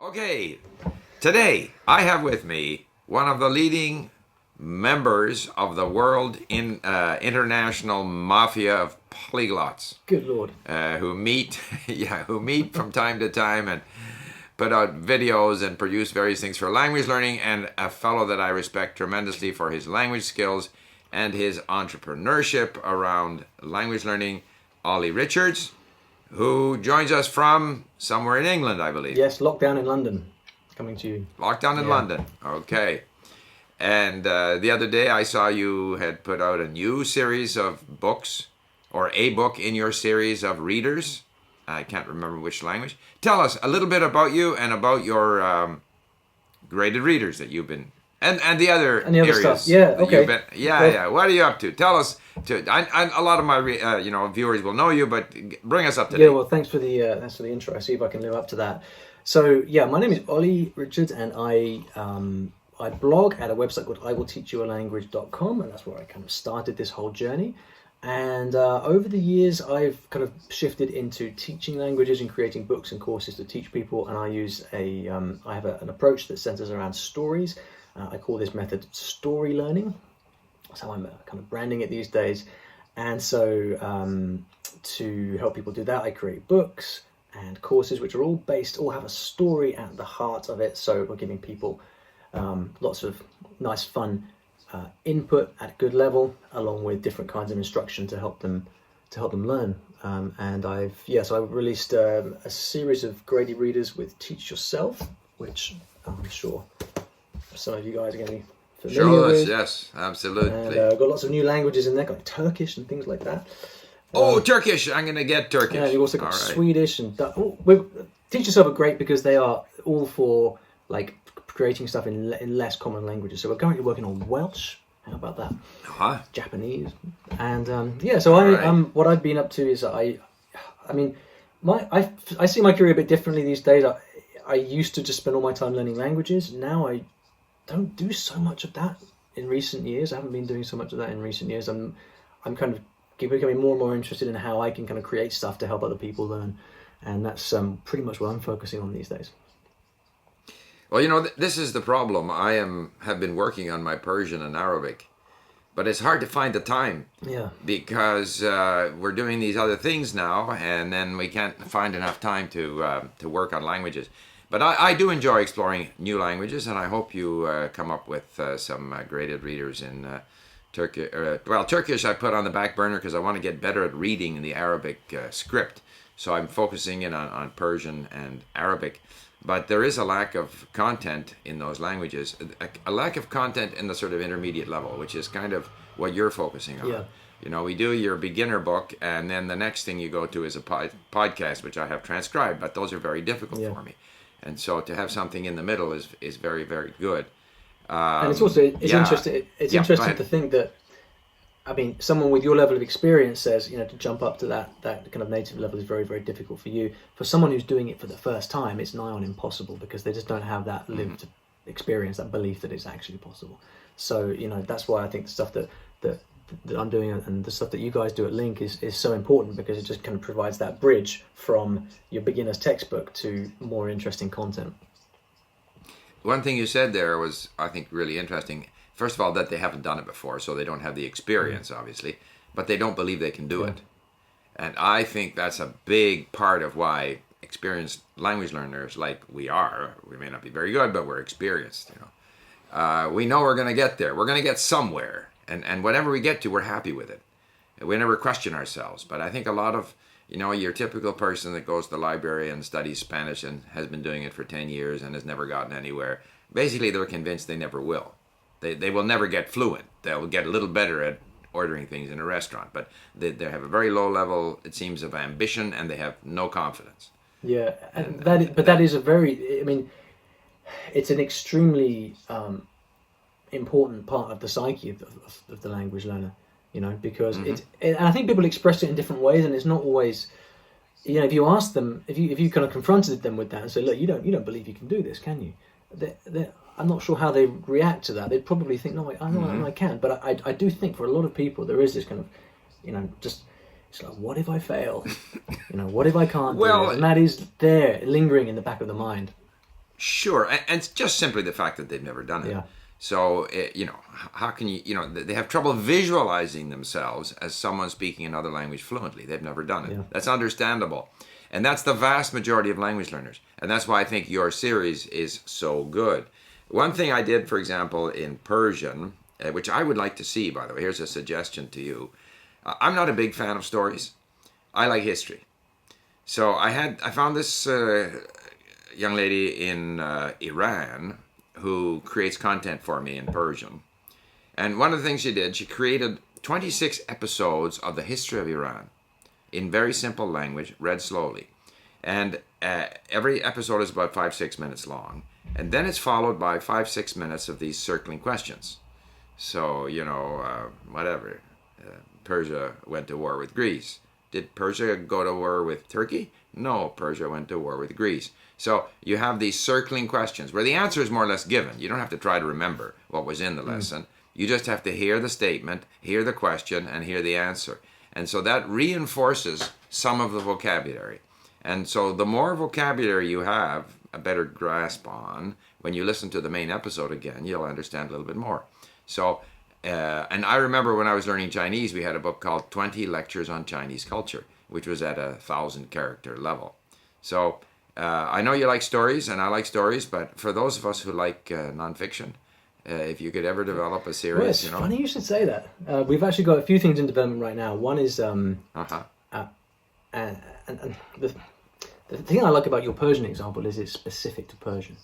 Okay, today I have with me one of the leading members of the world international mafia of polyglots. Good Lord. Who meet, who meet from time to time and put out videos and produce various things for language learning, and a fellow that I respect tremendously for his language skills and his entrepreneurship around language learning, Olly Richards, who joins us from somewhere in England, I believe. Yes, lockdown in London, coming to you. Lockdown in London, okay. And the other day I saw you had put out a new series of books, or a book in your series of readers. I can't remember which language. Tell us a little bit about you and about your graded readers that you've been, and the other areas. Stuff. Yeah, okay. Well, what are you up to? Tell us. A lot of my viewers will know you, but bring us up to date. Yeah, well, thanks for the intro. I see if I can live up to that. So yeah, my name is Olly Richards, and I blog at a website called iwillteachyoualanguage.com, and that's where I kind of started this whole journey. And over the years, I've kind of shifted into teaching languages and creating books and courses to teach people. And I use I have an approach that centers around stories. I call this method Storylearning. That's how I'm kind of branding it these days. And so to help people do that, I create books and courses which are all have a story at the heart of it. So we're giving people lots of nice, fun input at a good level, along with different kinds of instruction to help them learn. And I've released a series of graded readers with Teach Yourself, which I'm sure some of you guys are going to be familiar with. Yes, absolutely. And I've got lots of new languages in there, like Turkish and things like that. Turkish! I'm going to get Turkish. Yeah, you've also got Swedish and Teach Yourself are great because they are all for like creating stuff in less common languages. So we're currently working on Welsh. How about that? Uh-huh. Japanese. And what I've been up to is I see my career a bit differently these days. I used to just spend all my time learning languages. Now I don't do so much of that in recent years. I haven't been doing so much of that in recent years. I'm kind of becoming more and more interested in how I can kind of create stuff to help other people learn. And that's pretty much what I'm focusing on these days. Well, this is the problem. I have been working on my Persian and Arabic, but it's hard to find the time. Yeah. Because we're doing these other things now, and then we can't find enough time to work on languages. But I do enjoy exploring new languages, and I hope you come up with some graded readers in Turkish. Turkish I put on the back burner because I want to get better at reading the Arabic script. So I'm focusing in on Persian and Arabic. But there is a lack of content in those languages, a lack of content in the sort of intermediate level, which is kind of what you're focusing on. Yeah. We do your beginner book, and then the next thing you go to is a podcast, which I have transcribed, but those are very difficult for me. And so to have something in the middle is very, very good. And it's also interesting. It's interesting to think that, someone with your level of experience says, to jump up to that kind of native level is very, very difficult for you. For someone who's doing it for the first time, it's nigh on impossible because they just don't have that lived experience, that belief that it's actually possible. So, that's why I think the stuff that I'm doing and the stuff that you guys do at Link is so important, because it just kind of provides that bridge from your beginner's textbook to more interesting content. One thing you said there was, I think, really interesting. First of all, that they haven't done it before, so they don't have the experience, obviously, but they don't believe they can do it. And I think that's a big part of why experienced language learners like we may not be very good, but we're experienced, we know we're going to get there. We're going to get somewhere. And whatever we get to, we're happy with it. We never question ourselves. But I think a lot of, your typical person that goes to the library and studies Spanish and has been doing it for 10 years and has never gotten anywhere, basically they're convinced they never will. They will never get fluent. They'll get a little better at ordering things in a restaurant, but they have a very low level, it seems, of ambition, and they have no confidence. Yeah, that is a very, it's an extremely important part of the psyche of the language learner, because and I think people express it in different ways, and it's not always, if you ask them, if you kind of confronted them with that and say, look, you don't believe you can do this, can you? I'm not sure how they react to that. They'd probably think, no, I can. But I do think for a lot of people, there is this kind of, just It's like, what if I fail? What if I can't do it? And that is there, lingering in the back of the mind. Sure, and it's just simply the fact that they've never done it. Yeah. So, how can you, they have trouble visualizing themselves as someone speaking another language fluently. They've never done it. Yeah. That's understandable. And that's the vast majority of language learners. And that's why I think your series is so good. One thing I did, for example, in Persian, which I would like to see, by the way, here's a suggestion to you. I'm not a big fan of stories. I like history. So I found this young lady in Iran who creates content for me in Persian. And one of the things she did, she created 26 episodes of the history of Iran in very simple language, read slowly. And every episode is about 5-6 minutes long. And then it's followed by 5-6 minutes of these circling questions. So, whatever. Persia went to war with Greece. Did Persia go to war with Turkey? No, Persia went to war with Greece. So you have these circling questions where the answer is more or less given. You don't have to try to remember what was in the lesson. You just have to hear the statement, hear the question, and hear the answer. And so that reinforces some of the vocabulary. And so the more vocabulary you have, a better grasp on, when you listen to the main episode again, you'll understand a little bit more. So, and I remember when I was learning Chinese, we had a book called 20 Lectures on Chinese Culture, which was at 1,000-character level. So I know you like stories, and I like stories, but for those of us who like nonfiction, if you could ever develop a series, Well, it's funny you should say that. We've actually got a few things in development right now. One is, and the thing I like about your Persian example is it's specific to Persian.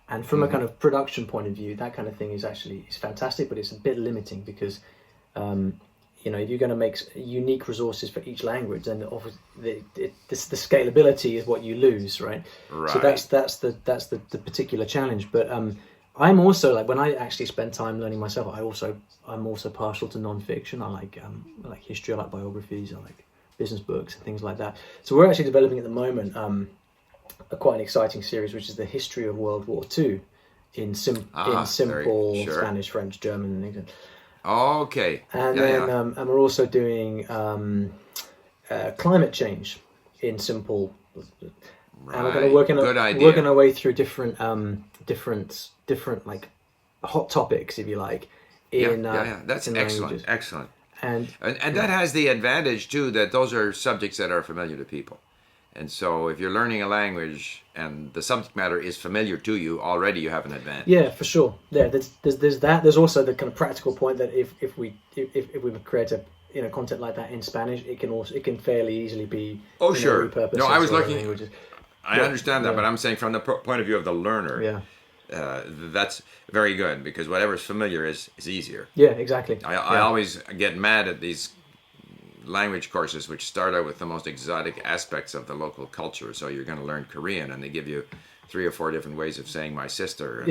And from a kind of production point of view, that kind of thing is fantastic, but it's a bit limiting because, if you're going to make unique resources for each language, then the scalability is what you lose, right? Right. So that's the particular challenge. But I'm also when I actually spend time learning myself, I'm also partial to nonfiction. I like history, I like biographies, I like business books and things like that. So we're actually developing at the moment quite an exciting series, which is the history of World War II in simple Spanish, French, German, and English. Okay. And and we're also doing climate change in simple. Right. And we're going to working our way through different like hot topics, if you like. That's in excellent. languages. Excellent. And that has the advantage too that those are subjects that are familiar to people. And so if you're learning a language and the subject matter is familiar to you, already you have an advantage. Yeah, for sure. Yeah, there's that. There's also the kind of practical point that if we create a content like that in Spanish, it can fairly easily be sure. repurposed. No, I was into other looking. languages. I understand that, but I'm saying from the point of view of the learner, that's very good because whatever's familiar is easier. Yeah, exactly. I always get mad at these language courses which start out with the most exotic aspects of the local culture. So you're going to learn Korean, and they give you 3 or 4 different ways of saying my sister,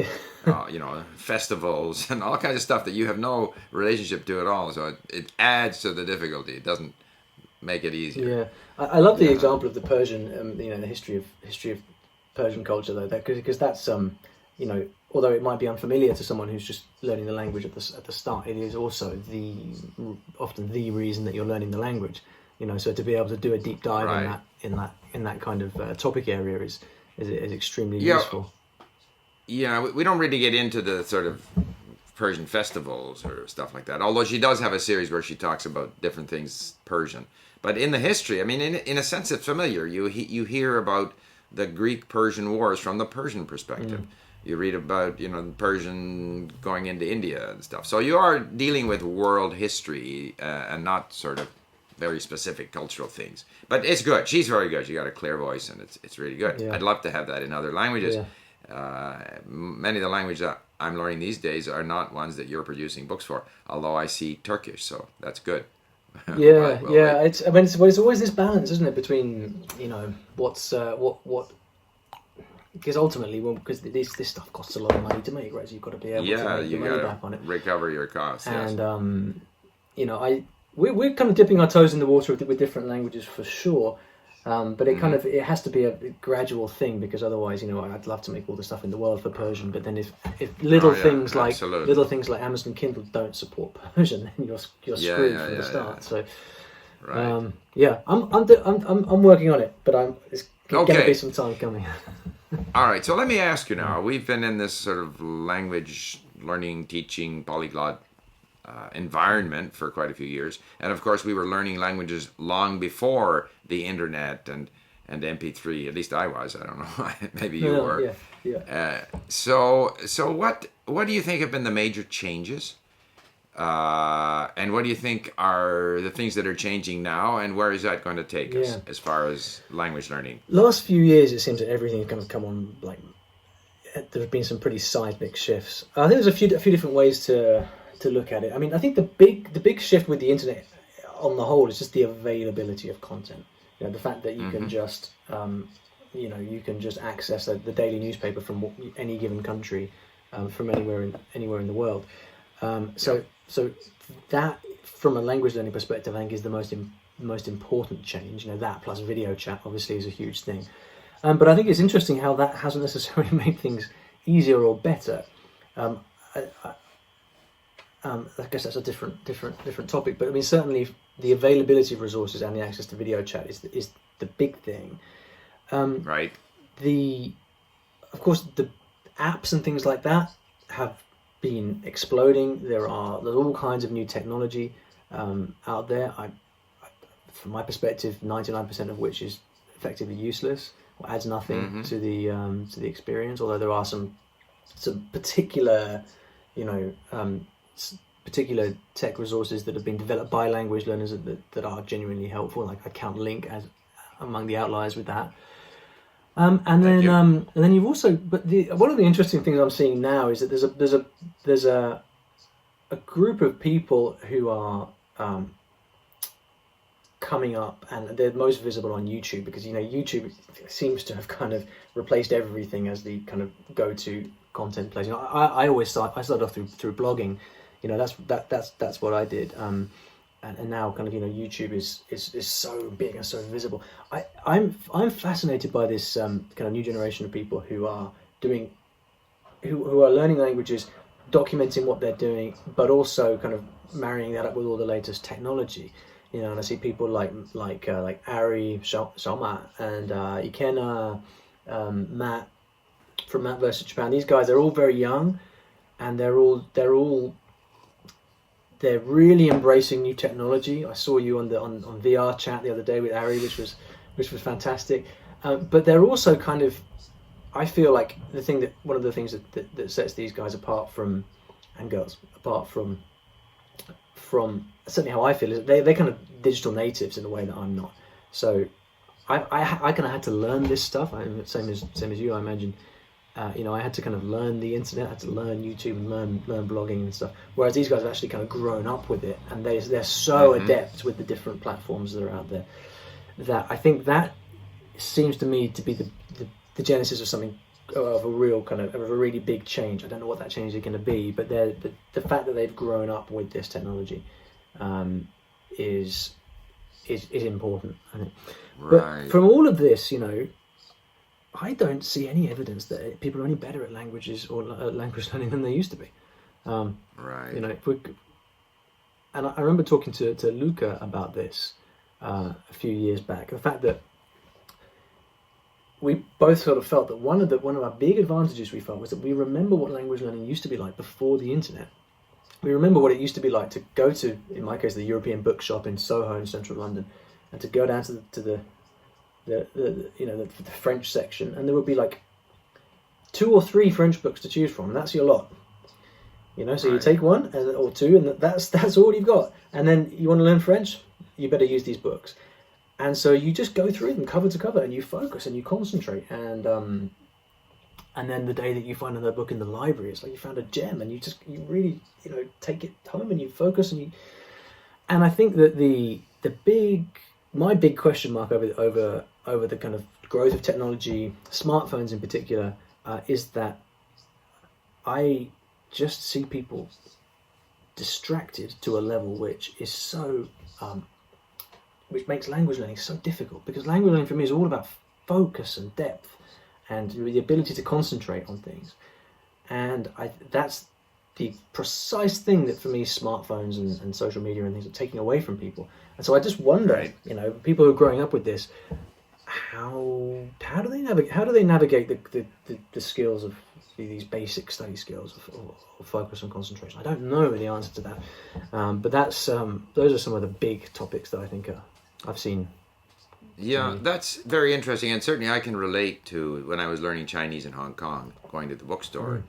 and, festivals and all kinds of stuff that you have no relationship to at all. So it adds to the difficulty. It doesn't make it easier. Yeah, I love the example of the Persian, the history of Persian culture though, because that's although it might be unfamiliar to someone who's just learning the language at the start, it is also often the reason that you're learning the language. So to be able to do a deep dive in that kind of topic area is extremely useful. Yeah, we don't really get into the sort of Persian festivals or stuff like that. Although she does have a series where she talks about different things Persian. But in the history, I mean, in a sense, it's familiar. You hear about the Greek-Persian wars from the Persian perspective. You read about, Persian going into India and stuff. So you are dealing with world history and not sort of very specific cultural things. But it's good. She's very good. She got a clear voice, and it's really good. Yeah. I'd love to have that in other languages. Yeah. Many of the languages that I'm learning these days are not ones that you're producing books for, although I see Turkish, so that's good. It's always this balance, isn't it, between what's what because ultimately, because this stuff costs a lot of money to make, right? So you've got to be able to make your money back on it, recover your costs. And we're kind of dipping our toes in the water with different languages for sure. But it has to be a gradual thing, because otherwise, I'd love to make all the stuff in the world for Persian, but then if little things like Amazon Kindle don't support Persian, then you're screwed from the start. So, right. I'm working on it, but it's Going to be some time coming. All right, so let me ask you now. We've been in this sort of language learning, teaching, polyglot environment for quite a few years. And of course, we were learning languages long before the internet and MP3. At least I was. I don't know. Maybe you were. Yeah. So what do you think have been the major changes? And what do you think are the things that are changing now, and where is that going to take us as far as language learning? Last few years, it seems that everything's kind of come on, like, there have been some pretty seismic shifts. I think there's a few different ways to look at it. I mean, I think the big shift with the internet on the whole is just the availability of content. You know, the fact that you can just, you can just access the daily newspaper from any given country, from anywhere in the world. So that, from a language learning perspective, I think is the most important change. You know, that plus video chat obviously is a huge thing. But I think it's interesting how that hasn't necessarily made things easier or better. I guess that's a different topic. But I mean, certainly the availability of resources and the access to video chat is the big thing. Right. Of course, the apps and things like that have been exploding. There's all kinds of new technology out there. From my perspective, 99% of which is effectively useless or adds nothing to the experience. Although there are some particular, particular tech resources that have been developed by language learners that are genuinely helpful. Like I count Link as among the outliers with that. And then you've also, but one of the interesting things I'm seeing now is that there's a group of people who are coming up, and they're most visible on YouTube because YouTube seems to have kind of replaced everything as the kind of go-to content place. I started off through blogging. That's what I did. And now kind of YouTube is so big and so visible. I'm fascinated by this kind of new generation of people who are learning languages, documenting what they're doing, but also kind of marrying that up with all the latest technology. And I see people like Ari Xiaoma and Ikena, Matt from Matt versus Japan. These guys, they're all very young, and they're really embracing new technology. I saw you on VR chat the other day with Ari, which was fantastic. But they're also kind of, I feel like one of the things that sets these guys apart from, and girls apart from certainly how I feel, is they're kind of digital natives in a way that I'm not. So I kind of had to learn this stuff. I'm same as you, I imagine. I had to kind of learn the internet, I had to learn YouTube and learn blogging and stuff. Whereas these guys have actually kind of grown up with it, and they're so adept with the different platforms that are out there, that I think that seems to me to be the genesis of something, of a really big change. I don't know what that change is going to be, but the fact that they've grown up with this technology is important, I think. Right. But from all of this, I don't see any evidence that people are any better at languages or language learning than they used to be. Right. And I remember talking to Luca about this a few years back. The fact that we both sort of felt that one of our big advantages we felt was that we remember what language learning used to be like before the internet. We remember what it used to be like to go to, in my case, the European bookshop in Soho in central London, and to go down to the French section, and there would be like 2 or 3 French books to choose from, and that's your lot. So you take one or two, and that's all you've got. And then you want to learn French, you better use these books. And so you just go through them cover to cover, and you focus and you concentrate. And then the day that you find another book in the library, it's like you found a gem, and you really take it home and you focus and I think that my big question mark over the kind of growth of technology, smartphones in particular, is that I just see people distracted to a level which is so, which makes language learning so difficult, because language learning for me is all about focus and depth and the ability to concentrate on things. And that's the precise thing that for me smartphones and social media and things are taking away from people. And so I just wonder, people who are growing up with this, how do they navigate the skills of these basic study skills of focus and concentration? I don't know the answer to that, but that's those are some of the big topics that I think I've seen. Yeah, that's very interesting, and certainly I can relate to when I was learning Chinese in Hong Kong, going to the bookstore.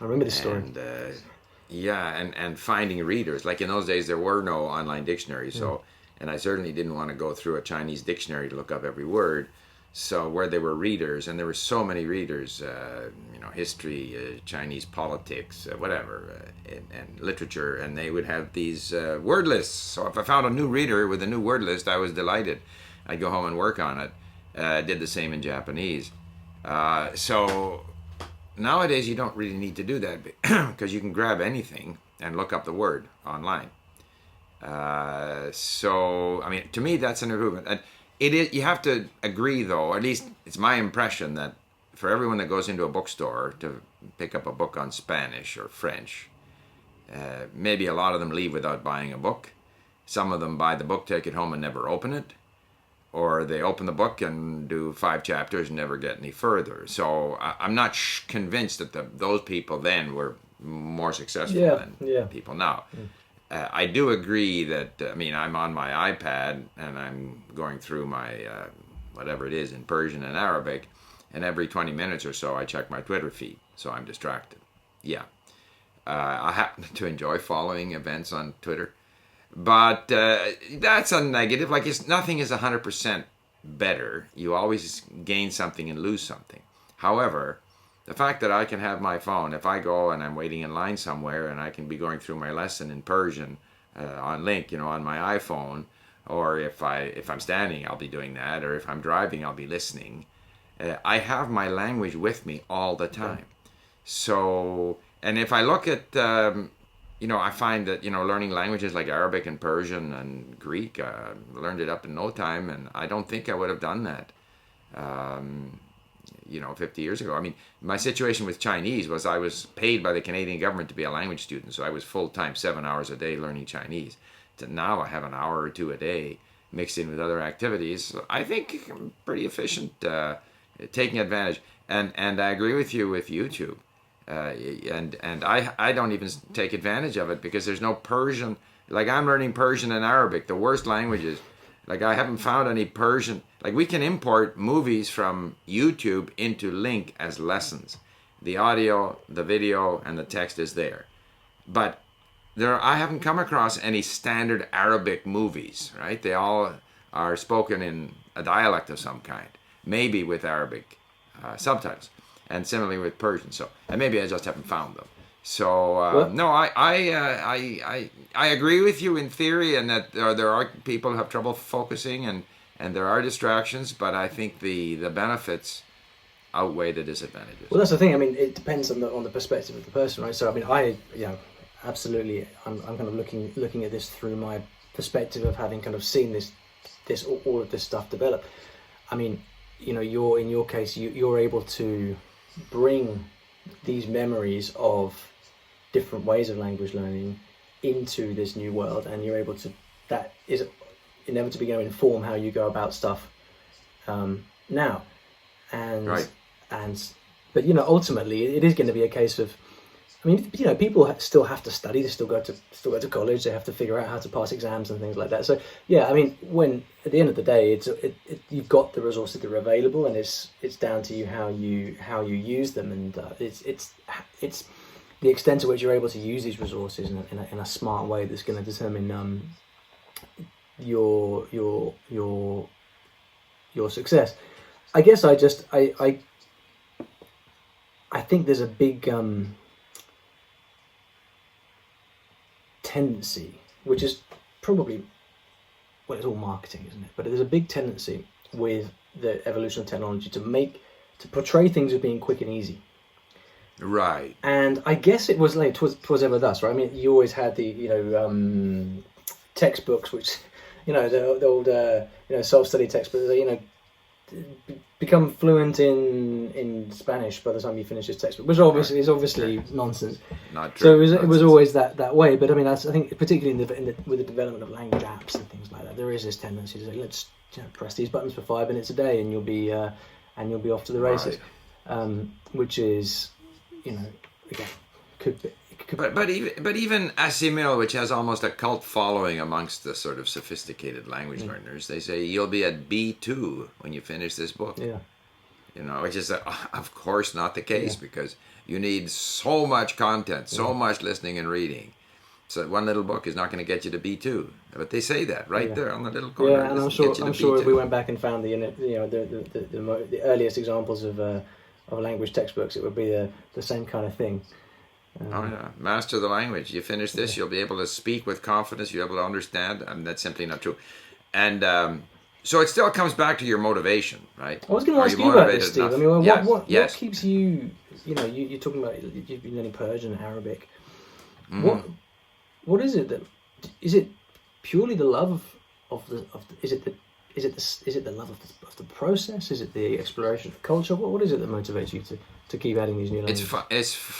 I remember this story. And and finding readers. Like in those days, there were no online dictionaries, so and I certainly didn't want to go through a Chinese dictionary to look up every word. So where there were readers, and there were so many readers, history, Chinese politics, whatever, and literature, and they would have these word lists. So if I found a new reader with a new word list, I was delighted. I'd go home and work on it. Did the same in Japanese. So nowadays you don't really need to do that because you can grab anything and look up the word online. So I mean, to me, that's an improvement. And it is. You have to agree, though. At least it's my impression that for everyone that goes into a bookstore to pick up a book on Spanish or French, maybe a lot of them leave without buying a book. Some of them buy the book, take it home, and never open it. Or they open the book and do 5 chapters and never get any further. So I'm not convinced that those people then were more successful than people now. I do agree that, I'm on my iPad and I'm going through my, whatever it is in Persian and Arabic, and every 20 minutes or so I check my Twitter feed, so I'm distracted. Yeah. I happen to enjoy following events on Twitter. But that's a negative. Like, nothing is 100% better. You always gain something and lose something. However, the fact that I can have my phone, if I go and I'm waiting in line somewhere and I can be going through my lesson in Persian on link, on my iPhone, or if I'm standing, I'll be doing that, or if I'm driving, I'll be listening. I have my language with me all the time. So, and if I look at... I find that, learning languages like Arabic and Persian and Greek, learned it up in no time, and I don't think I would have done that, 50 years ago. I mean, my situation with Chinese was I was paid by the Canadian government to be a language student, so I was full-time 7 hours a day learning Chinese. So now I have an hour or two a day mixed in with other activities. So I think I'm pretty efficient, taking advantage. And I agree with you with YouTube. And I don't even take advantage of it because there's no Persian. Like, I'm learning Persian and Arabic, the worst languages. Like, I haven't found any Persian. Like, we can import movies from YouTube into Link as lessons. The audio, the video, and the text is there. But I haven't come across any standard Arabic movies, right? They all are spoken in a dialect of some kind, maybe with Arabic subtitles. And similarly with Persian, and maybe I just haven't found them. So no, I agree with you in theory, and that there are people who have trouble focusing, and there are distractions. But I think the benefits outweigh the disadvantages. Well, that's the thing. I mean, it depends on the perspective of the person, right? So I mean, absolutely, I'm kind of looking at this through my perspective of having kind of seen all of this stuff develop. I mean, in your case, you're able to bring these memories of different ways of language learning into this new world, and you're able to, that is inevitably going to inform how you go about stuff now, and right. But ultimately it is going to be a case of, I mean, people still have to study, they still go to college, they have to figure out how to pass exams and things like that. So yeah, I mean, when at the end of the day, you've got the resources that are available, and it's down to you how you use them, and it's the extent to which you're able to use these resources in a smart way that's going to determine your success. I guess I think there's a big tendency, which is probably, well, it's all marketing, isn't it? But there's a big tendency with the evolution of technology to portray things as being quick and easy. Right. And I guess it was like twas ever thus, right? I mean, you always had the textbooks, which the old self-study textbooks. Become fluent in Spanish by the time you finish this textbook, which obviously is nonsense. Not true. So it was always that way. But I mean, I think particularly with the development of language apps and things like that, there is this tendency to say, let's press these buttons for 5 minutes a day, and you'll be off to the races. Right. Which is, again, could be. But even Asimil, which has almost a cult following amongst the sort of sophisticated language learners, they say you'll be at B2 when you finish this book. Yeah. Which is of course not the case, because you need so much content, so much listening and reading. So one little book is not going to get you to B2, but they say that right there on the little corner. Yeah, and I'm sure if we went back and found the earliest examples of language textbooks, it would be the same kind of thing. Master the language. You finish this, you'll be able to speak with confidence. You'll be able to understand, and that's simply not true. And so it still comes back to your motivation, right? I was going to ask you about this, Steve. I mean, what keeps you? You're talking about you've been learning Persian, Arabic. Mm-hmm. What is it that? Is it purely the love of the? Is it the love of the process? Is it the exploration of culture? What is it that motivates you to keep adding these new languages?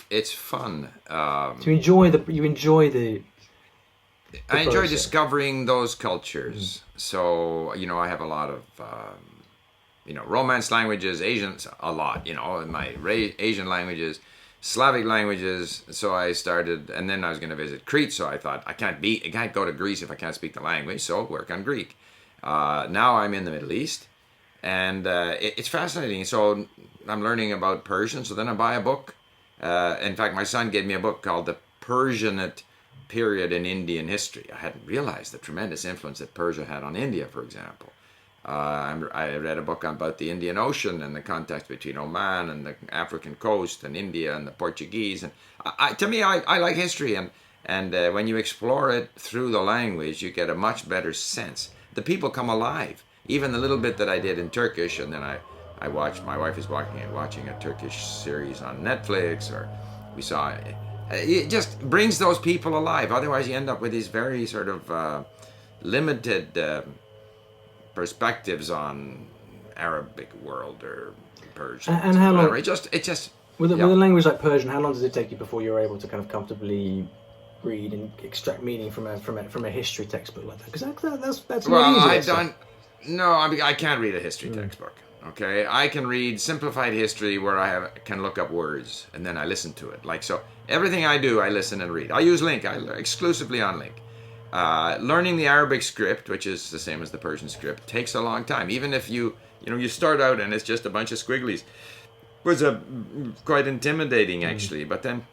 It's fun. To enjoy the. I enjoy discovering those cultures. So I have a lot of Romance languages, Asians a lot. In my Asian languages, Slavic languages. So I started, and then I was going to visit Crete. So I thought I can't go to Greece if I can't speak the language. So work on Greek. Now I'm in the Middle East, and it's fascinating. So I'm learning about Persian. So then I buy a book. In fact, my son gave me a book called The Persianate Period in Indian History. I hadn't realized the tremendous influence that Persia had on India, for example. I read a book about the Indian Ocean and the context between Oman and the African coast and India and the Portuguese. And to me, I like history, and when you explore it through the language, you get a much better sense. The people come alive. Even the little bit that I did in Turkish, and then I watched. My wife is watching a Turkish series on Netflix, or we saw. It just brings those people alive. Otherwise, you end up with these very sort of limited perspectives on Arabic world or Persian. And how long? It just with a language like Persian, how long does it take you before you're able to kind of comfortably read and extract meaning from a history textbook like that? Because that's not easy. I can't read a history textbook. Okay, I can read simplified history where I can look up words and then I listen to it. So everything I do, I listen and read. I use Link. Exclusively on Link. Learning the Arabic script, which is the same as the Persian script, takes a long time. Even if you start out and it's just a bunch of squigglies, was quite intimidating actually. But then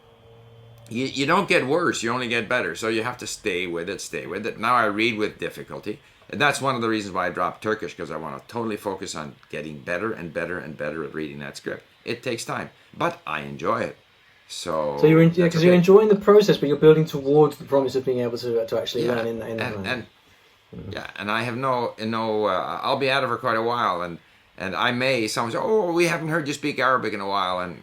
you don't get worse, you only get better. So you have to stay with it. Now I read with difficulty. And that's one of the reasons why I dropped Turkish, because I want to totally focus on getting better and better and better at reading that script. It takes time, but I enjoy it. So you're you're enjoying the process, but you're building towards the promise of being able to actually learn in that language. And I have no I'll be out of her quite a while, and I may, someone say, oh, we haven't heard you speak Arabic in a while, and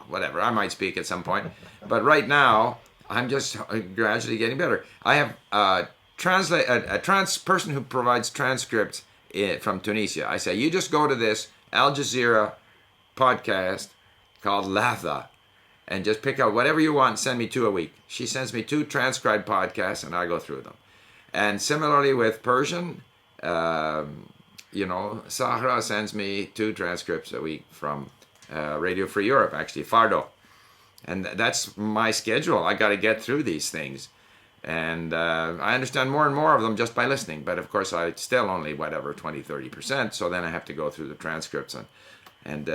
whatever, I might speak at some point. But right now, I'm just gradually getting better. I have a person who provides transcripts from Tunisia. I say, you just go to this Al Jazeera podcast called Latha and just pick out whatever you want and send me 2 a week. She sends me 2 transcribed podcasts and I go through them. And similarly with Persian, Sahra sends me 2 transcripts a week from Radio Free Europe, actually, Fardo. And that's my schedule. I got to get through these things. And I understand more and more of them just by listening. But of course, I still only, 20-30%. So then I have to go through the transcripts and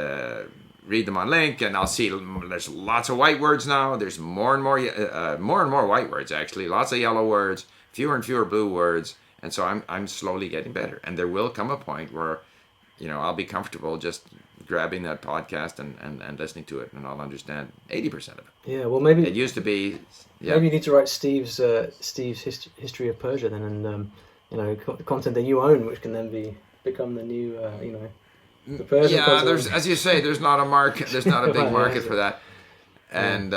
read them on Link. And I'll see there's lots of white words now. There's more and more white words, actually. Lots of yellow words, fewer and fewer blue words. And so I'm slowly getting better. And there will come a point where, I'll be comfortable just grabbing that podcast and listening to it, and I'll understand 80% of it. Yeah, well, maybe it used to be. Yeah. Maybe you need to write Steve's history of Persia then, and the content that you own, which can then become the new the Persian. Yeah, content. As you say, there's not a market. There's not a big market for that, and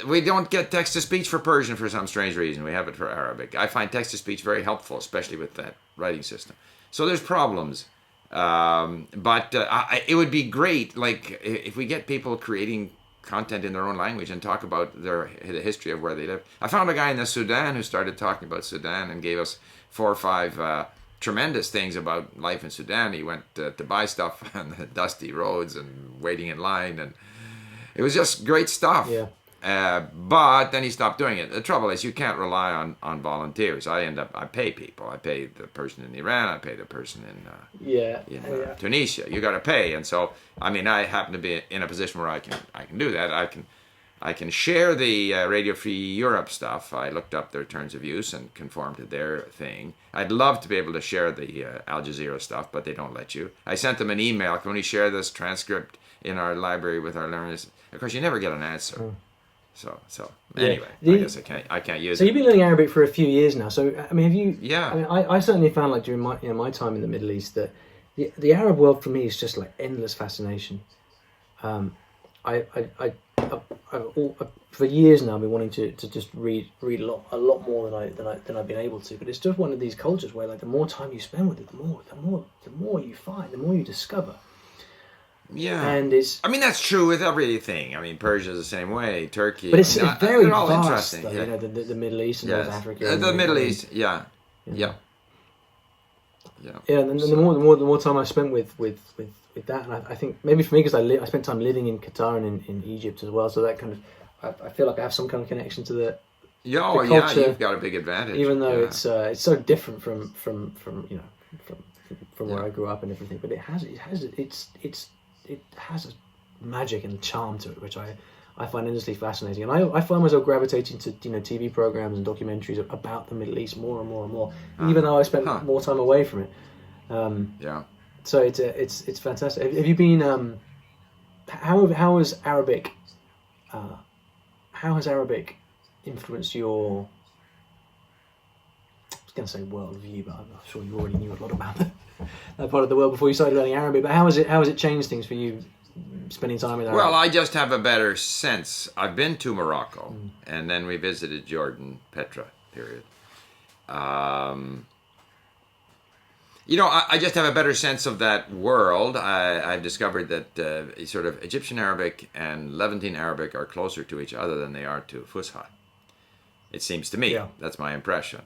we don't get text to speech for Persian for some strange reason. We have it for Arabic. I find text to speech very helpful, especially with that writing system. So there's problems. But it would be great, if we get people creating content in their own language and talk about the history of where they live. I found a guy in the Sudan who started talking about Sudan and gave us 4 or 5 tremendous things about life in Sudan. He went to buy stuff on the dusty roads and waiting in line, and it was just great stuff. Yeah. But then he stopped doing it. The trouble is you can't rely on volunteers. I pay people. I pay the person in Iran. I pay the person in Tunisia. You got to pay. And so, I mean, I happen to be in a position where I can do that. I can share the Radio Free Europe stuff. I looked up their terms of use and conformed to their thing. I'd love to be able to share the Al Jazeera stuff, but they don't let you. I sent them an email. Can we share this transcript in our library with our learners? Of course, you never get an answer. So anyway, I guess I can't use it. So you've been learning Arabic for a few years now. So I mean, have you? Yeah. I mean, I certainly found like during my time in the Middle East that the Arab world for me is just like endless fascination. For years now I've been wanting to just read a lot more than I've been able to. But it's just one of these cultures where like the more time you spend with it, the more you find, the more you discover. Yeah, and I mean that's true with everything. I mean Persia's the same way, Turkey. But it's very they're all vast, interesting. Though, Yeah. you know, the Middle East and North Africa. The Middle East, yeah. Yeah, and the more time I spent with that, and I think maybe for me because I spent time living in Qatar and in Egypt as well, so that kind of I feel like I have some kind of connection to the culture, you've got a big advantage. Even though it's so different from where I grew up and everything, but it has a magic and charm to it, which I find endlessly fascinating, and I find myself gravitating to TV programs and documentaries about the Middle East more and more and more, even though I spent more time away from it. So it's fantastic. Have you been? How has Arabic influenced your? I was going to say worldview, but I'm sure you already knew a lot about that part of the world before you started learning Arabic. But how has it changed things for you? Spending time with Arabic? Well, I just have a better sense. I've been to Morocco, and then we visited Jordan, Petra, period. I just have a better sense of that world. I've discovered that sort of Egyptian Arabic and Levantine Arabic are closer to each other than they are to Fusha. It seems to me. Yeah. That's my impression.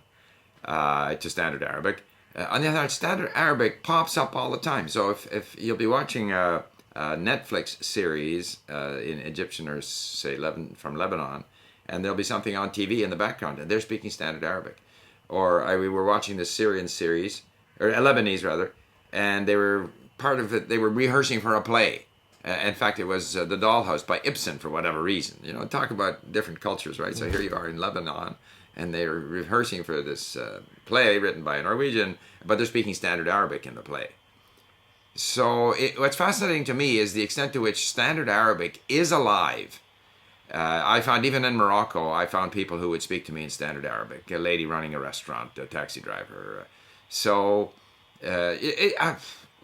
To Standard Arabic. On the other hand, Standard Arabic pops up all the time. So if you'll be watching a Netflix series in Egyptian or say from Lebanon, and there'll be something on TV in the background, and they're speaking Standard Arabic. Or we were watching the Syrian series, or Lebanese rather, and they were part of it. They were rehearsing for a play. In fact, it was The Dollhouse by Ibsen for whatever reason. Talk about different cultures, right? So here you are in Lebanon, and they're rehearsing for this play written by a Norwegian, but they're speaking Standard Arabic in the play. So what's fascinating to me is the extent to which Standard Arabic is alive. I found even in Morocco, I found people who would speak to me in Standard Arabic. A lady running a restaurant, a taxi driver.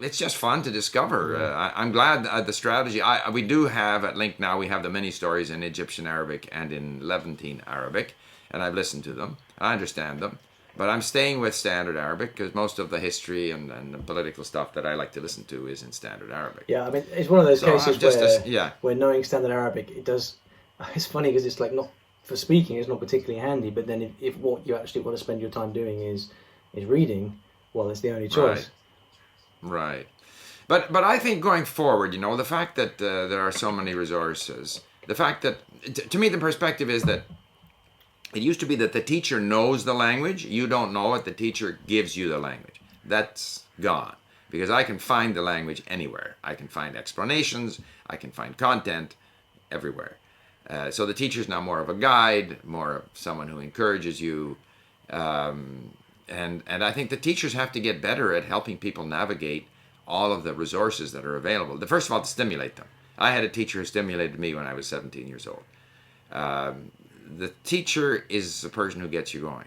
It's just fun to discover. I'm glad the strategy. We do have at Link now. We have the mini stories in Egyptian Arabic and in Levantine Arabic, and I've listened to them. I understand them. But I'm staying with Standard Arabic because most of the history and the political stuff that I like to listen to is in Standard Arabic. Yeah, I mean, it's one of those cases where knowing Standard Arabic, it does. It's funny because it's like not for speaking, it's not particularly handy. But then if what you actually want to spend your time doing is reading, well, it's the only choice. Right. But I think going forward, the fact that there are so many resources, the fact that to me the perspective is that. It used to be that the teacher knows the language. You don't know it. The teacher gives you the language. That's gone because I can find the language anywhere. I can find explanations. I can find content everywhere. So the teacher's now more of a guide, more of someone who encourages you. And I think the teachers have to get better at helping people navigate all of the resources that are available. First of all, to stimulate them. I had a teacher who stimulated me when I was 17 years old. The teacher is the person who gets you going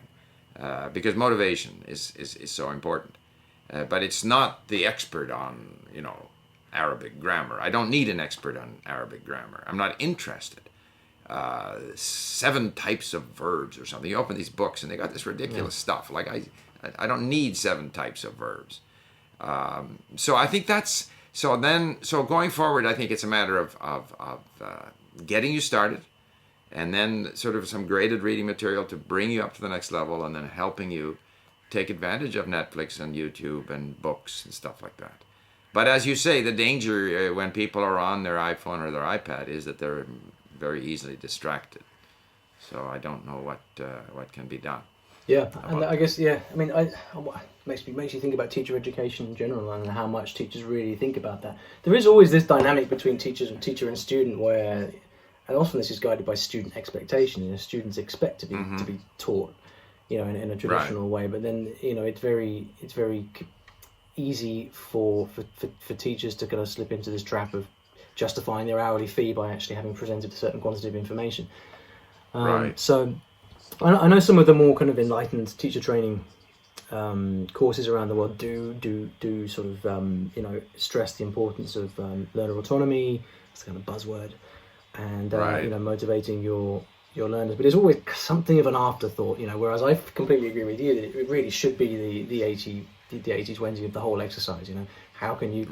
because motivation is so important. But it's not the expert on, Arabic grammar. I don't need an expert on Arabic grammar. I'm not interested. 7 types of verbs or something. You open these books and they got this ridiculous stuff. Like I don't need 7 types of verbs. So I think that's, so going forward, I think it's a matter of getting you started. And then sort of some graded reading material to bring you up to the next level and then helping you take advantage of Netflix and YouTube and books and stuff like that. But as you say, the danger when people are on their iPhone or their iPad is that they're very easily distracted. So I don't know what can be done. Yeah, and I guess I mean, makes you think about teacher education in general and how much teachers really think about that. There is always this dynamic between teacher and student where, and often this is guided by student expectation. You know, students expect to be taught, you know, in a traditional way. But then, you know, it's very easy for teachers to kind of slip into this trap of justifying their hourly fee by actually having presented a certain quantity of information. So I know some of the more kind of enlightened teacher training courses around the world do sort of you know, stress the importance of learner autonomy. It's kind of buzzword, and you know, motivating your learners. But it's always something of an afterthought, you know. Whereas I completely agree with you that it really should be the 80-20 of the whole exercise. You know, how can you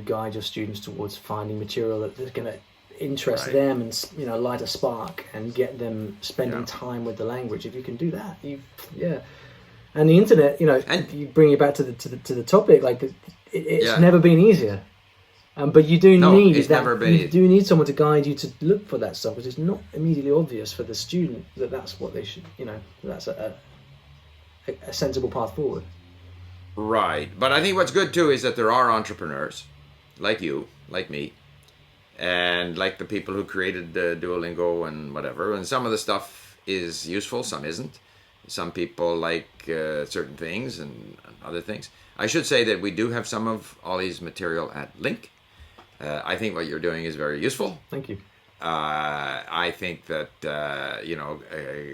guide your students towards finding material that's going to interest them and, you know, light a spark and get them spending time with the language. If you can do that, and the internet, you know, and you bring it back to the topic, like it's never been easier. But you do need someone to guide you to look for that stuff, because it's not immediately obvious for the student that that's what they should, you know, that's a sensible path forward. Right. But I think what's good too is that there are entrepreneurs like you, like me, and like the people who created Duolingo and whatever, and some of the stuff is useful, some isn't. Some people like certain things and other things. I should say that we do have some of Olly's material at Link. I think what you're doing is very useful. Thank you. I think that, you know,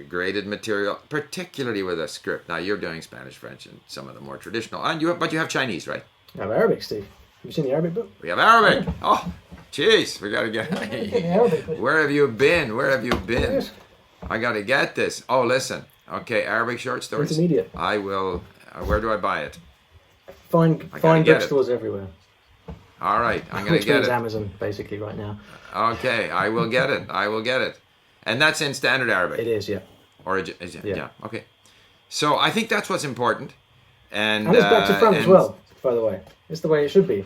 graded material, particularly with a script. Now, you're doing Spanish, French, and some of the more traditional. But you have Chinese, right? I have Arabic, Steve. Have you seen the Arabic book? We have Arabic. Oh, jeez, we got to get... Where have you been? Where have you been? Yes. I got to get this. Oh, listen. Okay, Arabic short stories. Intermediate. I will... where do I buy it? Find bookstores everywhere. All right, I'm going to get it. Amazon, basically, right now. Okay, I will get it. I will get it. And that's in standard Arabic? It is, yeah. Yeah, okay. So I think that's what's important. And it's back to front as well, by the way. It's the way it should be.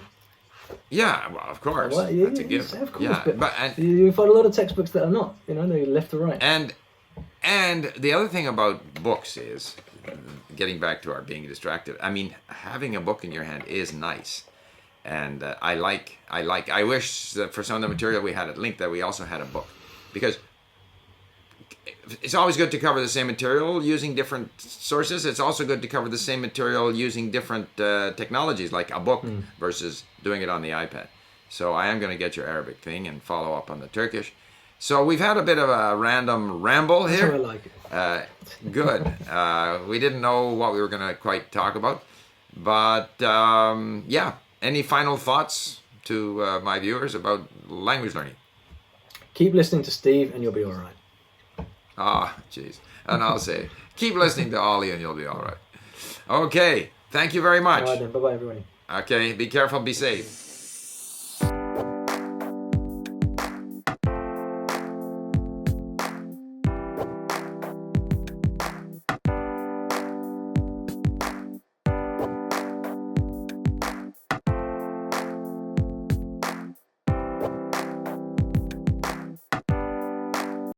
Yeah, well, of course. Well, that's a given. Of course, yeah, but you find a lot of textbooks that are not. You know, they're left to right. And the other thing about books is, getting back to our being distracted, I mean, having a book in your hand is nice. And I wish that for some of the material we had at Link that we also had a book. Because it's always good to cover the same material using different sources. It's also good to cover the same material using different technologies, like a book versus doing it on the iPad. So I am going to get your Arabic thing and follow up on the Turkish. So we've had a bit of a random ramble here. That's how I like it. Good. We didn't know what we were going to quite talk about. But yeah. Any final thoughts to my viewers about language learning? Keep listening to Steve and you'll be all right. Ah, jeez. And I'll say, keep listening to Olly and you'll be all right. Okay. Thank you very much. All right then. Bye-bye, everybody. Okay. Be careful. Be safe.